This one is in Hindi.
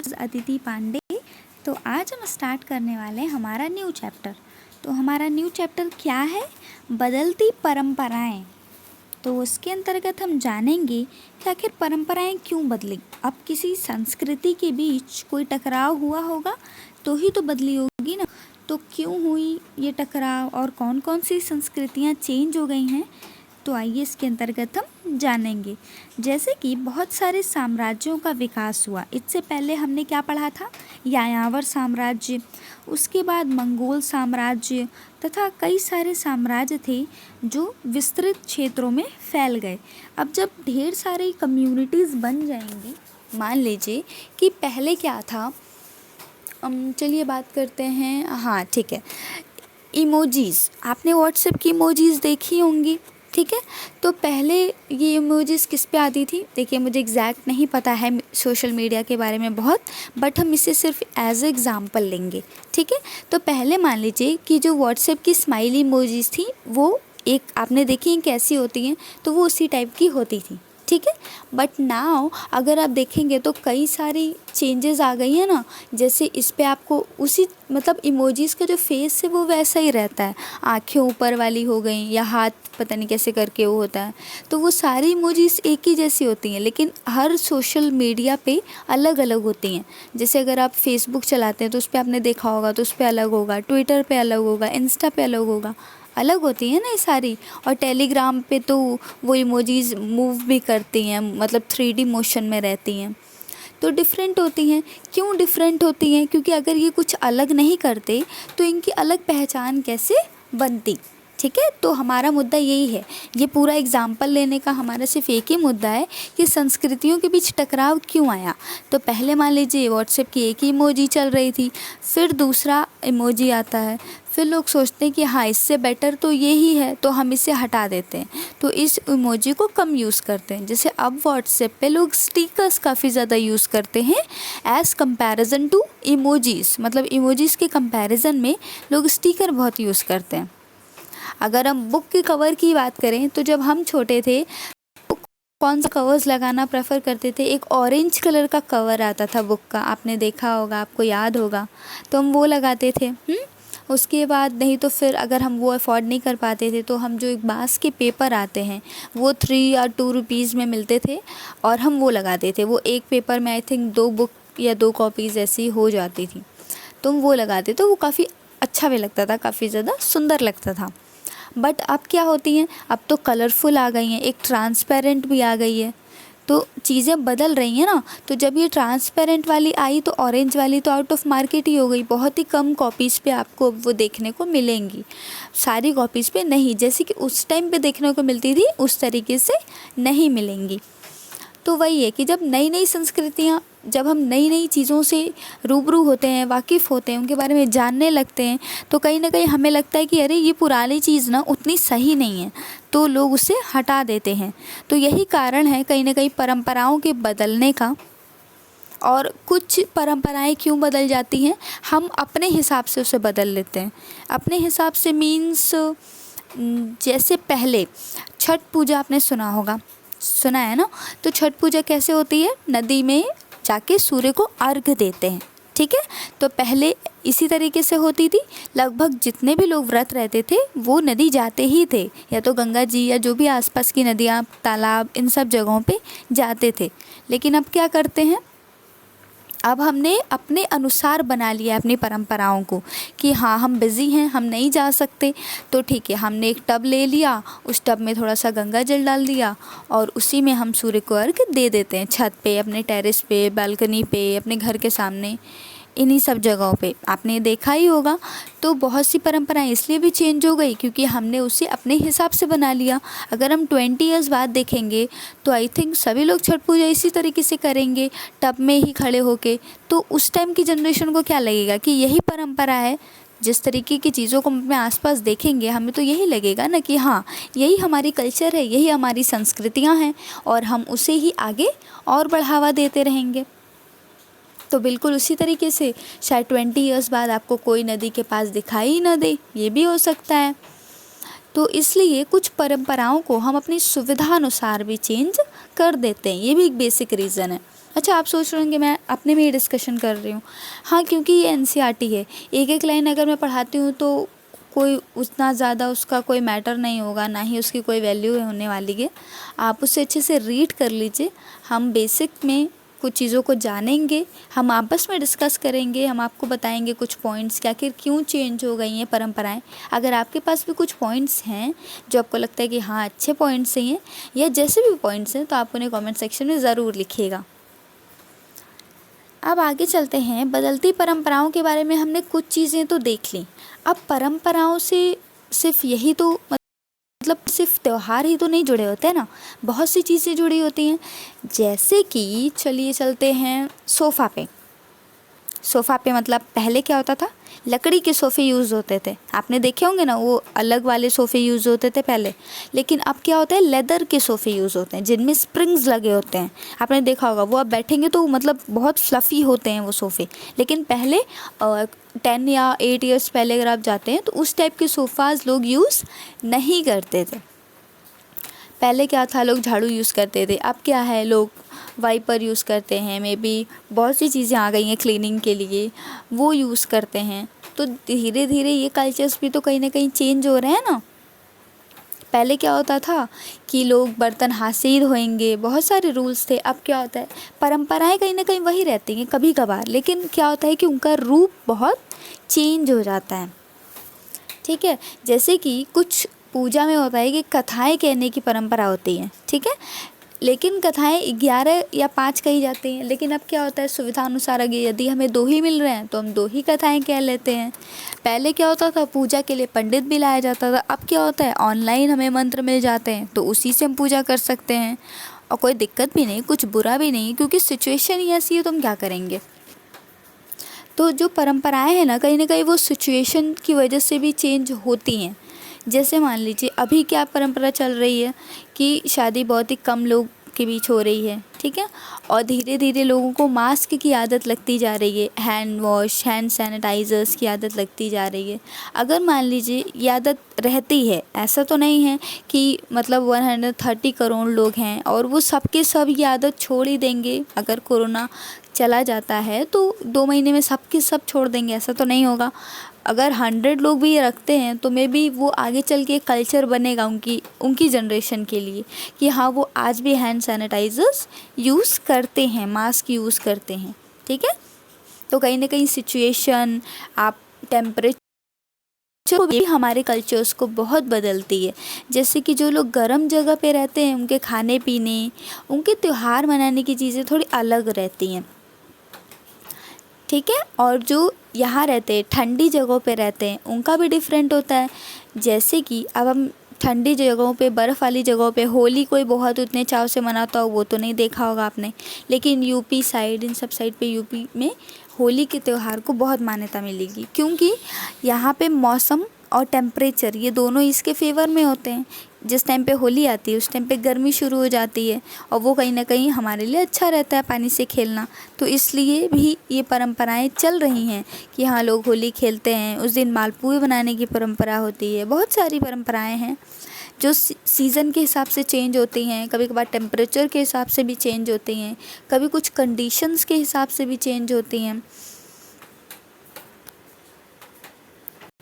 अदिति पांडे। तो आज हम स्टार्ट करने वाले हैं हमारा न्यू चैप्टर। तो हमारा न्यू चैप्टर क्या है? बदलती परंपराएं। तो उसके अंतर्गत हम जानेंगे कि आखिर परंपराएं क्यों बदली। अब किसी संस्कृति के बीच कोई टकराव हुआ होगा तो ही तो बदली होगी ना। तो क्यों हुई ये टकराव और कौन कौन सी संस्कृतियां चेंज हो गई हैं, तो आइए इसके अंतर्गत हम जानेंगे। जैसे कि बहुत सारे साम्राज्यों का विकास हुआ। इससे पहले हमने क्या पढ़ा था? यायावर साम्राज्य, उसके बाद मंगोल साम्राज्य तथा कई सारे साम्राज्य थे जो विस्तृत क्षेत्रों में फैल गए। अब जब ढेर सारी कम्युनिटीज़ बन जाएंगी, मान लीजिए कि पहले क्या था, चलिए बात करते हैं। हाँ ठीक है, इमोजीज़। आपने व्हाट्सएप की इमोजीज़ देखी होंगी, ठीक है। तो पहले ये इमोजीज़ किस पे आती थी? देखिए, मुझे एग्जैक्ट नहीं पता है सोशल मीडिया के बारे में बहुत, बट हम इसे सिर्फ एज एग्जांपल लेंगे, ठीक है। तो पहले मान लीजिए कि जो व्हाट्सएप की स्माइली इमोजीज़ थी वो एक आपने देखी हैं कैसी होती हैं, तो वो उसी टाइप की होती थी, ठीक है। बट नाउ अगर आप देखेंगे तो कई सारी चेंजेस आ गई हैं ना। जैसे इस पे आपको उसी मतलब इमोजीज़ का जो फेस है वो वैसा ही रहता है, आँखें ऊपर वाली हो गई या हाथ पता नहीं कैसे करके वो होता है। तो वो सारी इमोजीज़ एक ही जैसी होती हैं, लेकिन हर सोशल मीडिया पे अलग अलग होती हैं। जैसे अगर आप फेसबुक चलाते हैं तो उस पर आपने देखा होगा तो उस पर अलग होगा, ट्विटर पे अलग होगा, इंस्टा पे अलग होगा, अलग होती है ना ये सारी। और टेलीग्राम पे तो वो इमोजीज़ मूव भी करती हैं, मतलब 3D मोशन में रहती हैं, तो डिफरेंट होती हैं। क्यों डिफरेंट होती हैं? क्योंकि अगर ये कुछ अलग नहीं करते तो इनकी अलग पहचान कैसे बनती, ठीक है। तो हमारा मुद्दा यही है। ये पूरा एग्जाम्पल लेने का हमारा सिर्फ एक ही मुद्दा है कि संस्कृतियों के बीच टकराव क्यों आया। तो पहले मान लीजिए व्हाट्सएप की एक ही इमोजी चल रही थी, फिर दूसरा इमोजी आता है, फिर लोग सोचते हैं कि हाँ इससे बेटर तो ये ही है, तो हम इसे हटा देते हैं, तो इस इमोजी को कम यूज़ करते हैं। जैसे अब व्हाट्सएप पे लोग स्टिकर्स काफ़ी ज़्यादा यूज़ करते हैं एज़ कंपैरिजन टू इमोजीज़। मतलब इमोजीज़ के कंपैरिजन में लोग स्टिकर बहुत यूज़ करते हैं। अगर हम बुक के कवर की बात करें तो जब हम छोटे थे तो कौन सा कवर्स लगाना प्रेफर करते थे? एक ऑरेंज कलर का कवर आता था बुक का, आपने देखा होगा, आपको याद होगा, तो हम वो लगाते थे। उसके बाद नहीं तो फिर अगर हम वो अफोर्ड नहीं कर पाते थे तो हम जो एक बांस के पेपर आते हैं वो 3 या 2 रुपीज़ में मिलते थे और हम वो लगाते थे। वो एक पेपर में आई थिंक 2 बुक या 2 कॉपीज़ ऐसी हो जाती थी, तो हम वो लगाते, तो वो काफ़ी अच्छा भी लगता था, काफ़ी ज़्यादा सुंदर लगता था। बट अब क्या होती हैं? अब तो कलरफुल आ गई हैं, एक ट्रांसपेरेंट भी आ गई है, तो चीज़ें बदल रही हैं ना। तो जब ये ट्रांसपेरेंट वाली आई तो ऑरेंज वाली तो आउट ऑफ मार्केट ही हो गई। बहुत ही कम कॉपीज़ पे आपको वो देखने को मिलेंगी, सारी कॉपीज़ पे नहीं, जैसे कि उस टाइम पे देखने को मिलती थी उस तरीके से नहीं मिलेंगी। तो वही है कि जब नई नई संस्कृतियाँ, जब हम नई नई चीज़ों से रूबरू होते हैं, वाकिफ़ होते हैं, उनके बारे में जानने लगते हैं, तो कहीं ना कहीं हमें लगता है कि अरे ये पुरानी चीज़ ना उतनी सही नहीं है, तो लोग उसे हटा देते हैं। तो यही कारण है कहीं ना कहीं परंपराओं के बदलने का। और कुछ परंपराएं क्यों बदल जाती हैं? हम अपने हिसाब से उसे बदल लेते हैं। अपने हिसाब से मीन्स जैसे पहले छठ पूजा आपने सुना होगा, सुना है ना। तो छठ पूजा कैसे होती है? नदी में जाके सूर्य को अर्घ देते हैं, ठीक है। तो पहले इसी तरीके से होती थी। लगभग जितने भी लोग व्रत रहते थे वो नदी जाते ही थे, या तो गंगा जी या जो भी आसपास की नदियाँ, तालाब, इन सब जगहों पे जाते थे। लेकिन अब क्या करते हैं? अब हमने अपने अनुसार बना लिया अपनी परंपराओं को कि हाँ हम बिज़ी हैं, हम नहीं जा सकते, तो ठीक है, हमने एक टब ले लिया, उस टब में थोड़ा सा गंगा जल डाल दिया और उसी में हम सूर्य को अर्घ दे देते हैं। छत पे, अपने टेरेस पे, बालकनी पे, अपने घर के सामने, इन्हीं सब जगहों पे आपने देखा ही होगा। तो बहुत सी परंपराएं इसलिए भी चेंज हो गई क्योंकि हमने उसे अपने हिसाब से बना लिया। अगर हम 20 ईयर्स बाद देखेंगे तो आई थिंक सभी लोग छठ पूजा इसी तरीके से करेंगे, टब में ही खड़े होके। तो उस टाइम की जनरेशन को क्या लगेगा कि यही परंपरा है। जिस तरीके की चीज़ों को हम अपने आसपास देखेंगे हमें तो यही लगेगा ना कि हाँ यही हमारी कल्चर है, यही हमारी संस्कृतियाँ हैं और हम उसे ही आगे और बढ़ावा देते रहेंगे। तो बिल्कुल उसी तरीके से शायद 20 ईयर्स बाद आपको कोई नदी के पास दिखाई ही ना दे, ये भी हो सकता है। तो इसलिए कुछ परंपराओं को हम अपनी सुविधा अनुसार भी चेंज कर देते हैं, ये भी एक बेसिक रीज़न है। अच्छा, आप सोच रहे होंगे मैं अपने में ही डिस्कशन कर रही हूँ। हाँ, क्योंकि ये एनसीईआरटी है, एक एक लाइन अगर मैं पढ़ाती हूँ तो कोई उतना ज़्यादा उसका कोई मैटर नहीं होगा, ना ही उसकी कोई वैल्यू होने वाली है। आप उसे अच्छे से रीड कर लीजिए। हम बेसिक में कुछ चीज़ों को जानेंगे, हम आपस में डिस्कस करेंगे, हम आपको बताएंगे कुछ पॉइंट्स कि आखिर क्यों चेंज हो गई हैं परंपराएं। अगर आपके पास भी कुछ पॉइंट्स हैं जो आपको लगता है कि हाँ अच्छे पॉइंट्स हैं या जैसे भी पॉइंट्स हैं, तो आप उन्हें कमेंट सेक्शन में ज़रूर लिखिएगा। अब आगे चलते हैं। बदलती परंपराओं के बारे में हमने कुछ चीज़ें तो देख ली। अब परंपराओं से सिर्फ यही तो मतलब सिर्फ त्यौहार ही तो नहीं जुड़े होते हैं ना, बहुत सी चीज़ें जुड़ी होती हैं। जैसे कि चलिए चलते हैं सोफ़ा पे। सोफ़ा पे मतलब पहले क्या होता था, लकड़ी के सोफ़े यूज़ होते थे। आपने देखे होंगे ना, वो अलग वाले सोफ़े यूज़ होते थे पहले। लेकिन अब क्या होता है, लेदर के सोफ़े यूज़ होते हैं जिनमें स्प्रिंग्स लगे होते हैं। आपने देखा होगा, वो आप बैठेंगे तो मतलब बहुत फ्लफ़ी होते हैं वो सोफ़े। लेकिन पहले 10 या 8 ईयर्स पहले अगर आप जाते हैं तो उस टाइप के सोफ़ाज़ लोग यूज़ नहीं करते थे। पहले क्या था, लोग झाड़ू यूज़ करते थे। अब क्या है, लोग वाइपर यूज़ करते हैं। मे बी बहुत सी चीज़ें आ गई हैं क्लीनिंग के लिए, वो यूज़ करते हैं। तो धीरे धीरे ये कल्चर्स भी तो कहीं ना कहीं चेंज हो रहे हैं ना। पहले क्या होता था कि लोग बर्तन हाथ से ही धोएंगे, बहुत सारे रूल्स थे। अब क्या होता है, परंपराएं कहीं ना कहीं वही रहती हैं कभी कभार, लेकिन क्या होता है कि उनका रूप बहुत चेंज हो जाता है। ठीक है, जैसे कि कुछ पूजा में होता है कि कथाएं कहने की परंपरा होती है। ठीक है, लेकिन कथाएं 11 या 5 कही जाती हैं। लेकिन अब क्या होता है, सुविधा अनुसार अगर यदि हमें 2 ही मिल रहे हैं तो हम 2 ही कथाएं कह लेते हैं। पहले क्या होता था, पूजा के लिए पंडित भी लाया जाता था। अब क्या होता है, ऑनलाइन हमें मंत्र मिल जाते हैं तो उसी से हम पूजा कर सकते हैं, और कोई दिक्कत भी नहीं, कुछ बुरा भी नहीं, क्योंकि सिचुएशन ही ऐसी है तो हम क्या करेंगे। तो जो परंपराएं हैं ना कहीं वो सिचुएशन की वजह से भी चेंज होती हैं। जैसे मान लीजिए अभी क्या परंपरा चल रही है कि शादी बहुत ही कम लोग के बीच हो रही है। ठीक है, और धीरे धीरे लोगों को मास्क की आदत लगती जा रही है, हैंड वॉश, हैंड सैनिटाइज़र्स की आदत लगती जा रही है। अगर मान लीजिए ये आदत रहती है, ऐसा तो नहीं है कि मतलब 130 करोड़ लोग हैं और वो सब के सब ये आदत छोड़ ही देंगे। अगर कोरोना चला जाता है तो 2 महीने में सब के सब छोड़ देंगे, ऐसा तो नहीं होगा। अगर 100 लोग भी ये रखते हैं तो मे बी वो आगे चल के कल्चर बनेगा उनकी जनरेशन के लिए कि हाँ वो आज भी हैंड सैनिटाइज़र्स यूज़ करते हैं, मास्क यूज़ करते हैं। ठीक है, तो कहीं ना कहीं सिचुएशन, आप टेम्परेचर भी हमारे कल्चर्स को बहुत बदलती है। जैसे कि जो लोग गर्म जगह पे रहते हैं उनके खाने पीने, उनके त्यौहार मनाने की चीज़ें थोड़ी अलग रहती हैं। ठीक है, और जो यहाँ रहते हैं ठंडी जगहों पे रहते हैं उनका भी डिफरेंट होता है। जैसे कि अब हम ठंडी जगहों पे, बर्फ़ वाली जगहों पे होली कोई बहुत उतने चाव से मनाता हो वो तो नहीं देखा होगा आपने। लेकिन यूपी साइड, इन सब साइड पे यूपी में होली के त्यौहार को बहुत मान्यता मिलेगी, क्योंकि यहाँ पे मौसम और टेम्परेचर ये दोनों इसके फेवर में होते हैं। जिस टाइम पे होली आती है उस टाइम पे गर्मी शुरू हो जाती है, और वो कहीं ना कहीं हमारे लिए अच्छा रहता है पानी से खेलना। तो इसलिए भी ये परंपराएं चल रही हैं कि हाँ लोग होली खेलते हैं, उस दिन मालपुए बनाने की परंपरा होती है। बहुत सारी परंपराएं हैं जो सीज़न के हिसाब से चेंज होती हैं, कभी कभार टेम्परेचर के हिसाब से भी चेंज होती हैं, कभी कुछ कंडीशंस के हिसाब से भी चेंज होती हैं।